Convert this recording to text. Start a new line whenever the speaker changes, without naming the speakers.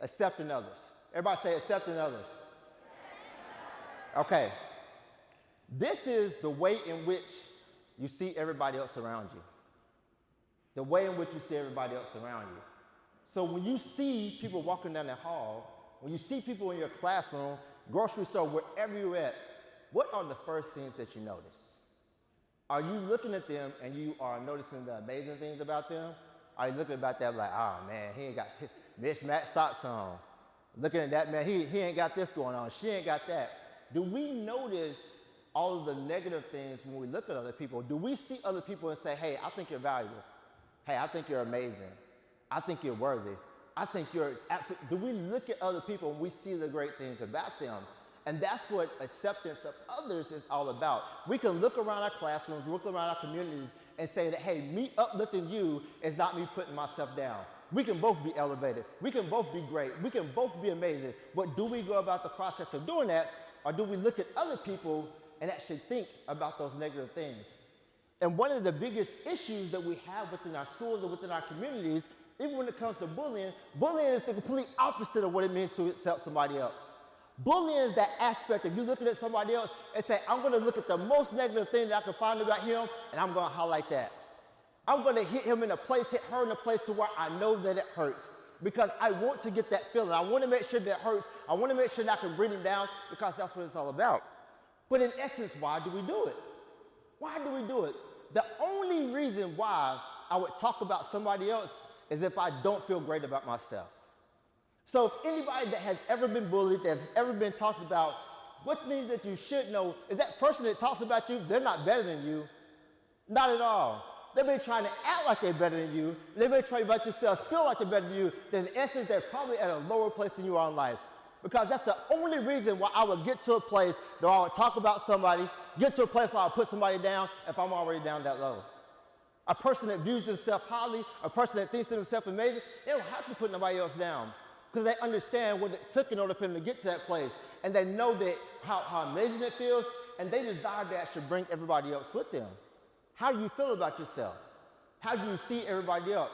accepting others. Everybody say accepting others. Okay. This is the way in which you see everybody else around you. The way in which you see everybody else around you. So when you see people walking down the hall, when you see people in your classroom, grocery store, wherever you're at, what are the first things that you notice? Are you looking at them and you are noticing the amazing things about them? Are you looking about that like, oh man, he ain't got mismatched socks on. Looking at that man, he ain't got this going on, she ain't got that. Do we notice all of the negative things when we look at other people? Do we see other people and say, hey, I think you're valuable. Hey, I think you're amazing. I think you're worthy. I think you're absolutely. Do we look at other people and we see the great things about them? And that's what acceptance of others is all about. We can look around our classrooms, look around our communities and say that, hey, me uplifting you is not me putting myself down. We can both be elevated. We can both be great. We can both be amazing. But do we go about the process of doing that, or do we look at other people and actually think about those negative things? And one of the biggest issues that we have within our schools and within our communities, even when it comes to bullying, bullying is the complete opposite of what it means to accept somebody else. Bullying is that aspect of you looking at somebody else and say, I'm going to look at the most negative thing that I can find about him, and I'm going to highlight that. I'm going to hit him in a place, hit her in a place to where I know that it hurts. Because I want to get that feeling. I want to make sure that it hurts. I want to make sure that I can bring him down, because that's what it's all about. But in essence, why do we do it? Why do we do it? The only reason why I would talk about somebody else is if I don't feel great about myself. So if anybody that has ever been bullied, that has ever been talked about, what things that you should know is that person that talks about you, they're not better than you. Not at all. They've been trying to act like they're better than you. They've been trying to make themselves feel like they're better than you. Then in essence, they're probably at a lower place than you are in life. Because that's the only reason why I would get to a place that I would talk about somebody, get to a place where I would put somebody down if I'm already down that low. A person that views themselves highly, a person that thinks themselves amazing, they don't have to put nobody else down, because they understand what it took in order for them to get to that place. And they know that how amazing it feels, and they desire to actually bring everybody else with them. How do you feel about yourself? How do you see everybody else?